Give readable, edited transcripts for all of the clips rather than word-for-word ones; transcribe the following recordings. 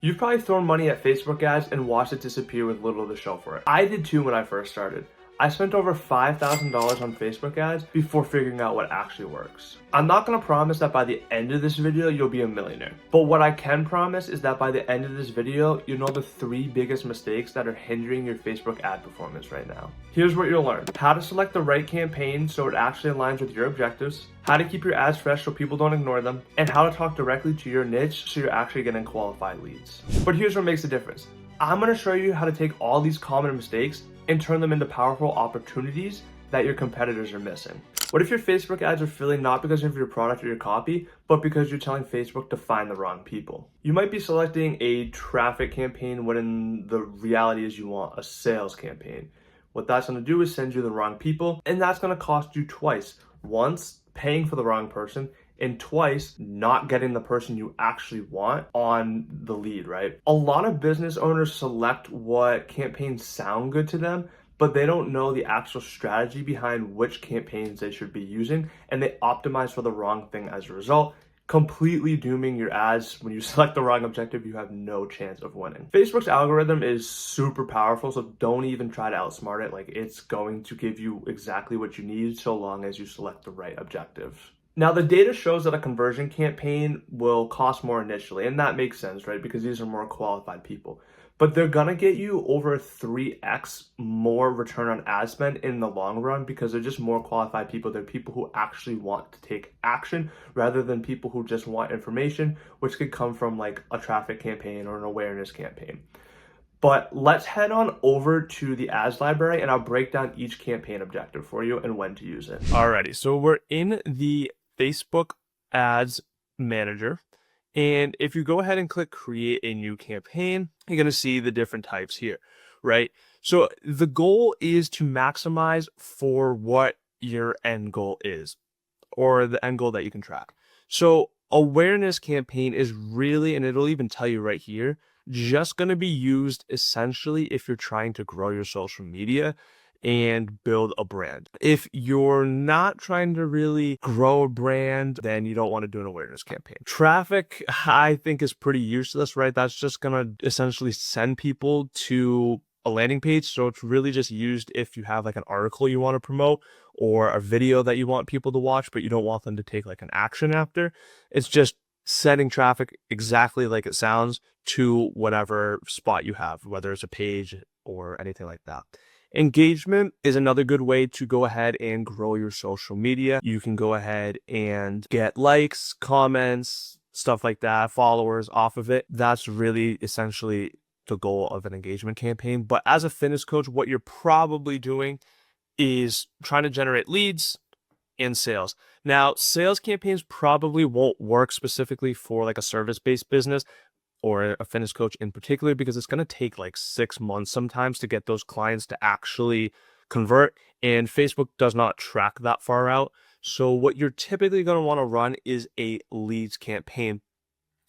You've probably thrown money at Facebook ads and watched it disappear with little to show for it. I did too when I first started. I spent over $5,000 on Facebook ads before figuring out what actually works. I'm not gonna promise that by the end of this video, you'll be a millionaire. But what I can promise is that by the end of this video, you'll know the 3 biggest mistakes that are hindering your Facebook ad performance right now. Here's what you'll learn. How to select the right campaign so it actually aligns with your objectives, how to keep your ads fresh so people don't ignore them, and how to talk directly to your niche so you're actually getting qualified leads. But here's what makes the difference. I'm gonna show you how to take all these common mistakes and turn them into powerful opportunities that your competitors are missing. What if your Facebook ads are failing not because of your product or your copy, but because you're telling Facebook to find the wrong people? You might be selecting a traffic campaign when the reality is you want a sales campaign. What that's gonna do is send you the wrong people, and that's gonna cost you twice. Once, paying for the wrong person, and twice, not getting the person you actually want on the lead, right? A lot of business owners select what campaigns sound good to them, but they don't know the actual strategy behind which campaigns they should be using, and they optimize for the wrong thing as a result, completely dooming your ads. When you select the wrong objective, you have no chance of winning. Facebook's algorithm is super powerful, so don't even try to outsmart it. Like, it's going to give you exactly what you need so long as you select the right objective. Now, the data shows that a conversion campaign will cost more initially, and that makes sense, right? Because these are more qualified people. But they're gonna get you over 3x more return on ad spend in the long run because they're just more qualified people. They're people who actually want to take action rather than people who just want information, which could come from like a traffic campaign or an awareness campaign. But let's head on over to the ads library and I'll break down each campaign objective for you and when to use it. Alrighty, so we're in the Facebook ads manager. And if you go ahead and click create a new campaign, you're going to see the different types here, right? So the goal is to maximize for what your end goal is, or the end goal that you can track. So awareness campaign is really, and it'll even tell you right here, just going to be used essentially if you're trying to grow your social media and build a brand. If you're not trying to really grow a brand, then you don't want to do an awareness campaign. Traffic, I think, is pretty useless, right? That's just going to essentially send people to a landing page. So it's really just used if you have like an article you want to promote or a video that you want people to watch, but you don't want them to take like an action after. It's just sending traffic exactly like it sounds to whatever spot you have, whether it's a page or anything like that. Engagement is another good way to go ahead and grow your social media. You can go ahead and get likes, comments, stuff like that, followers off of it. That's really essentially the goal of an engagement campaign. But as a fitness coach, what you're probably doing is trying to generate leads and sales. Now, sales campaigns probably won't work specifically for like a service-based business or a fitness coach in particular, because it's going to take like 6 months sometimes to get those clients to actually convert, and Facebook does not track that far out. So what you're typically going to want to run is a leads campaign.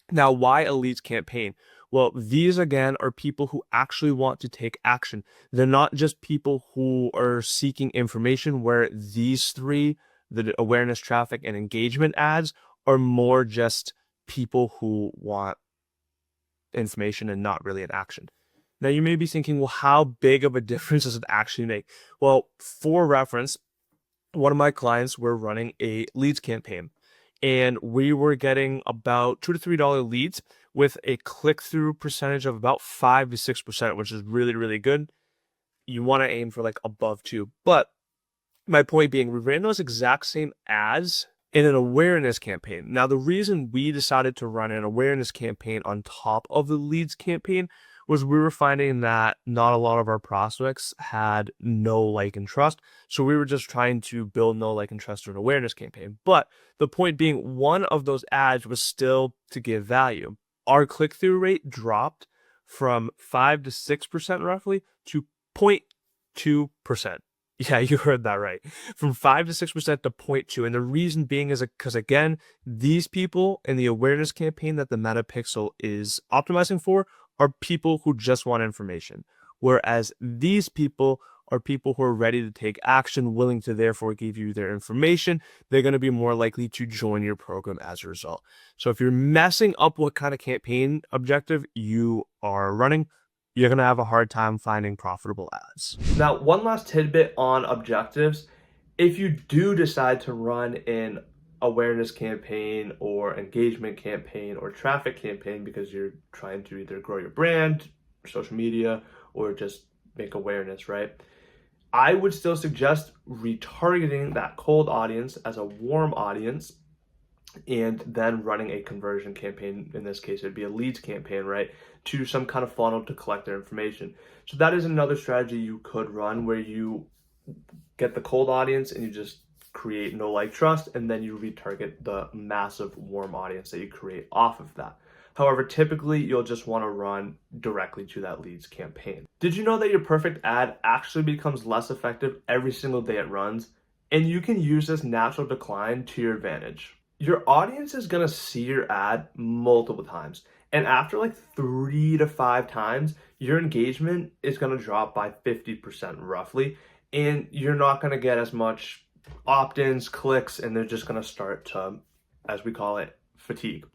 Now, why a leads campaign? Well, these again are people who actually want to take action. They're not just people who are seeking information, where these 3, the awareness, traffic, and engagement ads, are more just people who want information and not really an action. Now you may be thinking, well, how big of a difference does it actually make? Well, for reference, one of my clients were running a leads campaign and we were getting about $2 to $3 leads with a click-through percentage of about 5 to 6%, which is really, really good. You want to aim for like above 2. But my point being, we ran those exact same ads in an awareness campaign. Now, the reason we decided to run an awareness campaign on top of the leads campaign was we were finding that not a lot of our prospects had know, like, and trust. So we were just trying to build know, like, and trust through an awareness campaign. But the point being, one of those ads was still to give value. Our click-through rate dropped from 5 to 6% roughly to 0.2%. Yeah, you heard that right. From 5 to 6% to 0.2. And the reason being is because, again, these people in the awareness campaign that the Metapixel is optimizing for are people who just want information. Whereas these people are people who are ready to take action, willing to therefore give you their information. They're going to be more likely to join your program as a result. So if you're messing up what kind of campaign objective you are running, you're going to have a hard time finding profitable ads. Now, one last tidbit on objectives. If you do decide to run an awareness campaign or engagement campaign or traffic campaign because you're trying to either grow your brand, social media, or just make awareness, right? I would still suggest retargeting that cold audience as a warm audience and then running a conversion campaign. In this case, it'd be a leads campaign, right? To some kind of funnel to collect their information. So that is another strategy you could run where you get the cold audience and you just create know, like, trust, and then you retarget the massive warm audience that you create off of that. However, typically you'll just want to run directly to that leads campaign. Did you know that your perfect ad actually becomes less effective every single day it runs? And you can use this natural decline to your advantage. Your audience is going to see your ad multiple times. And after like 3 to 5 times, your engagement is going to drop by 50% roughly. And you're not going to get as much opt-ins, clicks, and they're just going to start to, as we call it, fatigue.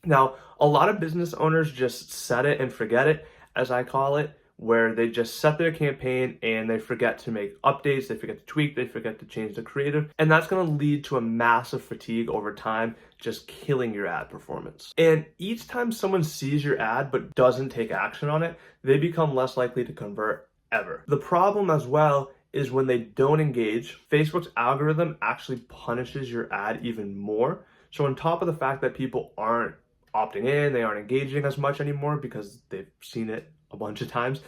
Now, a lot of business owners just set it and forget it, as I call it, where they just set their campaign and they forget to make updates, they forget to tweak, they forget to change the creative, and that's going to lead to a massive fatigue over time, just killing your ad performance. And each time someone sees your ad but doesn't take action on it, they become less likely to convert ever. The problem as well is when they don't engage, Facebook's algorithm actually punishes your ad even more. So on top of the fact that people aren't opting in, they aren't engaging as much anymore because they've seen it a bunch of times,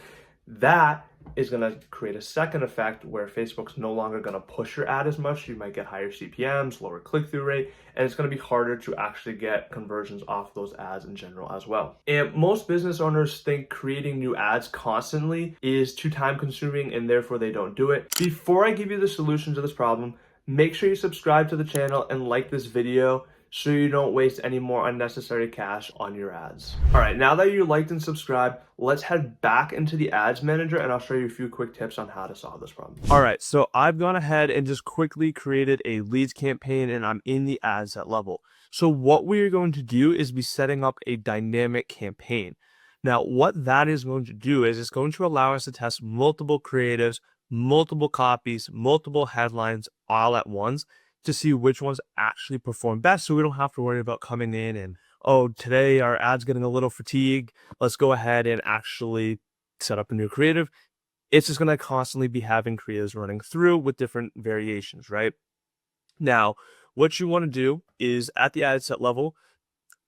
that is going to create a second effect where Facebook's no longer going to push your ad as much. You might get higher CPMs, lower click-through rate, and it's going to be harder to actually get conversions off those ads in general as well. And most business owners think creating new ads constantly is too time consuming and therefore they don't do it. Before I give you the solution to this problem, make sure you subscribe to the channel and like this video so you don't waste any more unnecessary cash on your ads. All right, now that you liked and subscribed, let's head back into the ads manager and I'll show you a few quick tips on how to solve this problem. All right, so I've gone ahead and just quickly created a leads campaign and I'm in the ad set level. So what we're going to do is be setting up a dynamic campaign. Now, what that is going to do is it's going to allow us to test multiple creatives, multiple copies, multiple headlines all at once, to see which ones actually perform best, so we don't have to worry about coming in and, oh, today our ad's getting a little fatigued, let's go ahead and actually set up a new creative. It's just going to constantly be having creatives running through with different variations, right? Now, what you want to do is at the ad set level,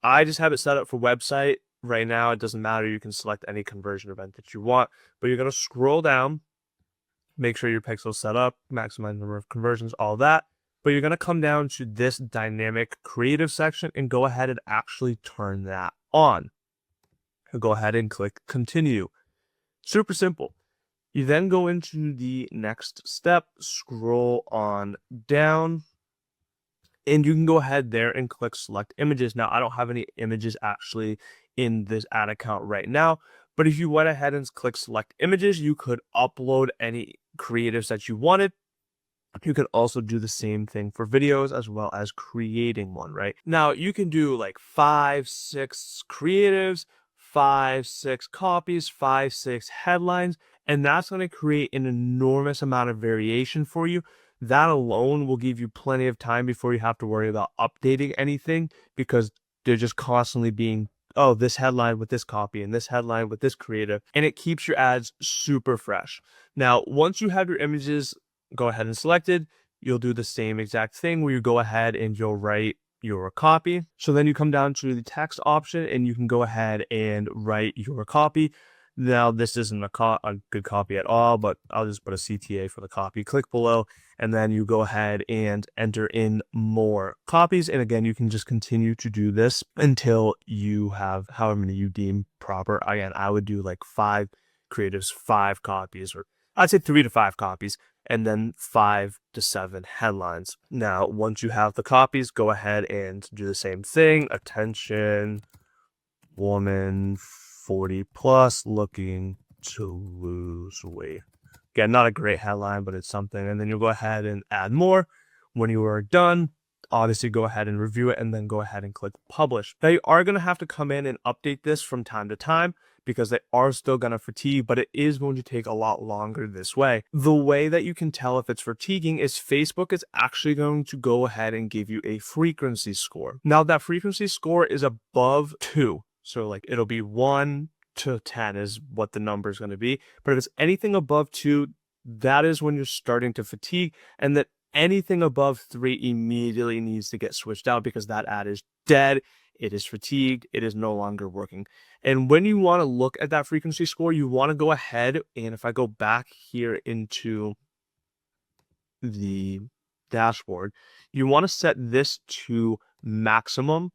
I just have it set up for website. Right now, it doesn't matter. You can select any conversion event that you want, but you're going to scroll down, make sure your pixel's set up, maximize number of conversions, all that. But you're going to come down to this dynamic creative section and go ahead and actually turn that on. Go ahead and click continue. Super simple. You then go into the next step, scroll on down, and you can go ahead there and click select images. Now, I don't have any images actually in this ad account right now, but if you went ahead and click select images, you could upload any creatives that you wanted. You could also do the same thing for videos as well as creating one, right? Now, you can do like 5, 6 creatives, 5, 6 copies, 5, 6 headlines, and that's going to create an enormous amount of variation for you. That alone will give you plenty of time before you have to worry about updating anything, because they're just constantly being, oh, this headline with this copy and this headline with this creative, and it keeps your ads super fresh. Now, once you have your images go ahead and selected, you'll do the same exact thing where you go ahead and you'll write your copy. So then you come down to the text option and you can go ahead and write your copy. Now, this isn't a good copy at all, but I'll just put a CTA for the copy. Click below, and then you go ahead and enter in more copies. And again, you can just continue to do this until you have however many you deem proper. Again, I would do like 5 creatives, 5 copies, or I'd say 3 to 5 copies, and then 5 to 7 headlines. Now, once you have the copies, go ahead and do the same thing. Attention, woman 40 plus looking to lose weight. Again, not a great headline, but it's something. And then you'll go ahead and add more. When you are done, obviously go ahead and review it and then go ahead and click publish. Now you are going to have to come in and update this from time to time because they are still going to fatigue, but it is going to take a lot longer this way. The way that you can tell if it's fatiguing is Facebook is actually going to go ahead and give you a frequency score. Now that frequency score is above 2. So like it'll be 1 to 10 is what the number is going to be. But if it's anything above 2, that is when you're starting to fatigue, and that anything above 3 immediately needs to get switched out because that ad is dead. It is fatigued. It is no longer working. And when you want to look at that frequency score, you want to go ahead, and if I go back here into the dashboard, you want to set this to maximum.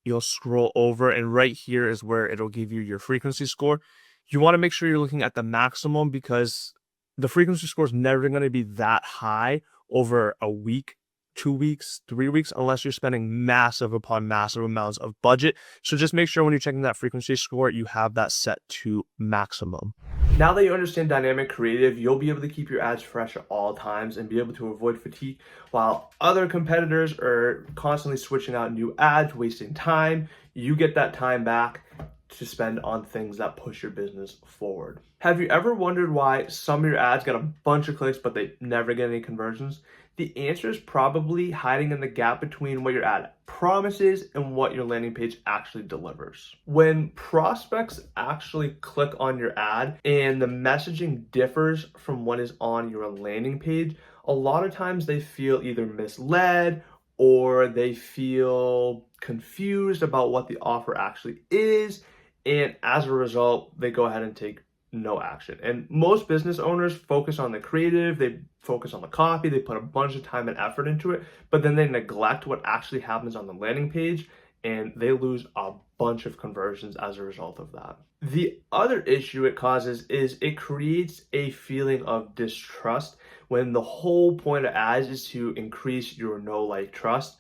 You'll scroll over, and right here is where it'll give you your frequency score. You want to make sure you're looking at the maximum because the frequency score is never going to be that high over a week, 2 weeks, 3 weeks, unless you're spending massive upon massive amounts of budget. So just make sure when you're checking that frequency score, you have that set to maximum. Now that you understand dynamic creative, you'll be able to keep your ads fresh at all times and be able to avoid fatigue while other competitors are constantly switching out new ads, wasting time. You get that time back to spend on things that push your business forward. Have you ever wondered why some of your ads get a bunch of clicks but they never get any conversions? The answer is probably hiding in the gap between what your ad promises and what your landing page actually delivers. When prospects actually click on your ad and the messaging differs from what is on your landing page, a lot of times they feel either misled or they feel confused about what the offer actually is. And as a result, they go ahead and take no action. And most business owners focus on the creative, they focus on the copy, they put a bunch of time and effort into it, but then they neglect what actually happens on the landing page, and they lose a bunch of conversions as a result of that. The other issue it causes is it creates a feeling of distrust when the whole point of ads is to increase your know, like, trust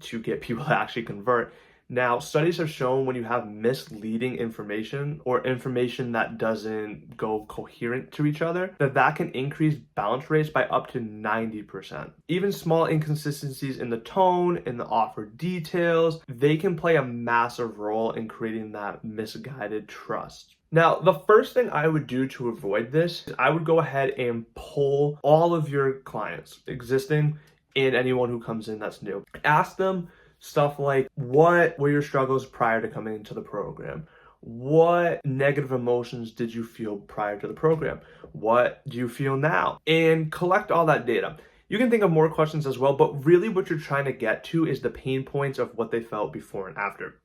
to get people to actually convert. Now, studies have shown when you have misleading information or information that doesn't go coherent to each other, that can increase bounce rates by up to 90%. Even small inconsistencies in the tone, in the offer details, they can play a massive role in creating that misguided trust. Now, the first thing I would do to avoid this is I would go ahead and poll all of your clients, existing and anyone who comes in that's new. Ask them stuff like, what were your struggles prior to coming into the program? What negative emotions did you feel prior to the program? What do you feel now? And collect all that data. You can think of more questions as well, but really what you're trying to get to is the pain points of what they felt before and after.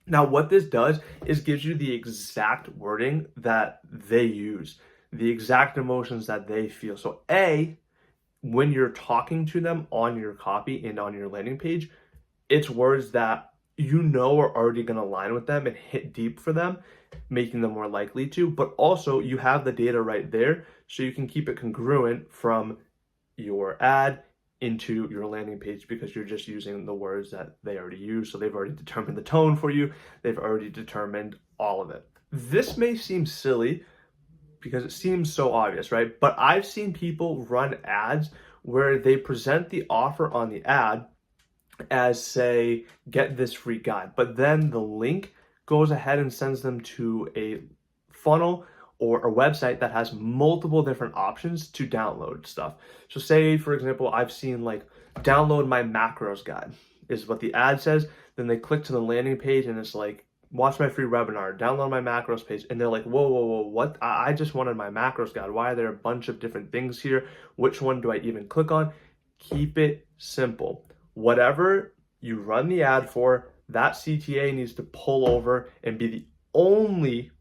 Now, what this does is gives you the exact wording that they use, the exact emotions that they feel. So when you're talking to them on your copy and on your landing page, it's words that you know are already going to align with them and hit deep for them, making them more likely to, but also you have the data right there so you can keep it congruent from your ad into your landing page because you're just using the words that they already use. So they've already determined the tone for you. They've already determined all of it. This may seem silly because it seems so obvious, right? But I've seen people run ads where they present the offer on the ad as, say, get this free guide, but then the link goes ahead and sends them to a funnel or a website that has multiple different options to download stuff. So say, for example, I've seen like download my macros guide is what the ad says. Then they click to the landing page and it's like, watch my free webinar, download my macros page. And they're like, whoa, what? I just wanted my macros guide. Why are there a bunch of different things here? Which one do I even click on? Keep it simple. Whatever you run the ad for, that CTA needs to pull over and be the only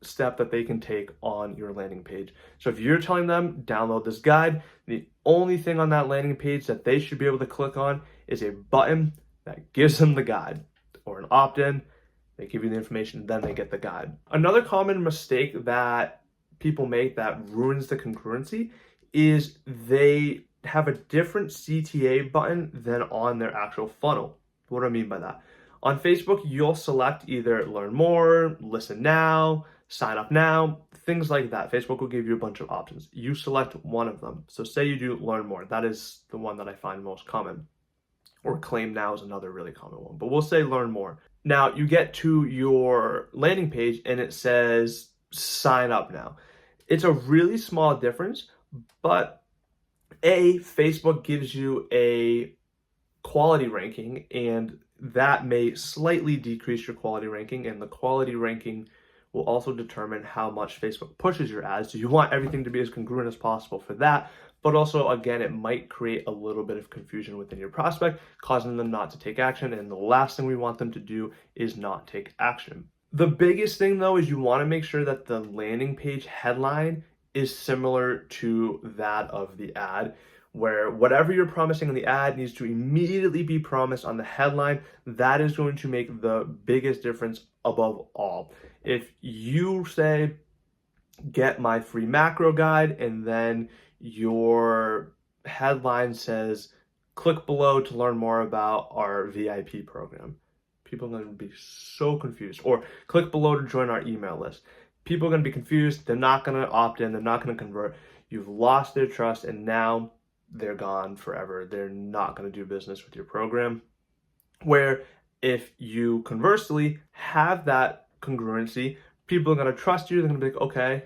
step that they can take on your landing page. So if you're telling them download this guide, the only thing on that landing page that they should be able to click on is a button that gives them the guide, or an opt-in. They give you the information, then they get the guide. Another common mistake that people make that ruins the congruency is they have a different CTA button than on their actual funnel. What do I mean by that? On Facebook, you'll select either learn more, listen now, sign up now. things like that. Facebook will give you a bunch of options. You select one of them. So say you do learn more. That is the one that I find most common. Or claim now is another really common one. But we'll say learn more. Now you get to your landing page and it says sign up now. It's a really small difference, but Facebook gives you a quality ranking, and that may slightly decrease your quality ranking, and the quality ranking will also determine how much Facebook pushes your ads. So you want everything to be as congruent as possible for that. But also, again, it might create a little bit of confusion within your prospect, causing them not to take action. And the last thing we want them to do is not take action. The biggest thing, though, is you want to make sure that the landing page headline is similar to that of the ad, where whatever you're promising in the ad needs to immediately be promised on the headline. That is going to make the biggest difference above all. If you say, get my free macro guide, and then your headline says, click below to learn more about our VIP program, people are going to be so confused. Or click below to join our email list. People are going to be confused. They're not going to opt in. They're not going to convert. You've lost their trust, and now they're gone forever. They're not going to do business with your program. Where if you conversely have that congruency, people are going to trust you. They're going to be like, okay,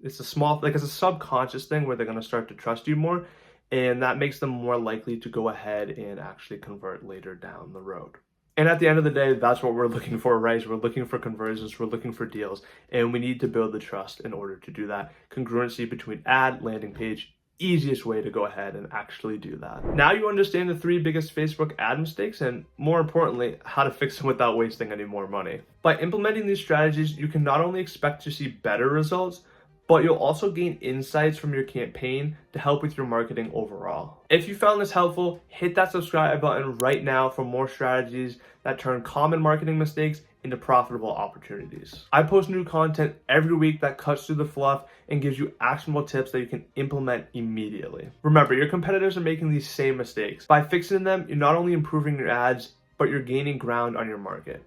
it's a subconscious thing where they're going to start to trust you more. And that makes them more likely to go ahead and actually convert later down the road. And at the end of the day, that's what we're looking for, right? So we're looking for conversions, we're looking for deals, and we need to build the trust in order to do that. Congruency between ad, landing page, easiest way to go ahead and actually do that. Now you understand the 3 biggest Facebook ad mistakes, and more importantly, how to fix them without wasting any more money. By implementing these strategies, you can not only expect to see better results, but you'll also gain insights from your campaign to help with your marketing overall. If you found this helpful, hit that subscribe button right now for more strategies that turn common marketing mistakes into profitable opportunities. I post new content every week that cuts through the fluff and gives you actionable tips that you can implement immediately. Remember, your competitors are making these same mistakes. By fixing them, you're not only improving your ads, but you're gaining ground on your market.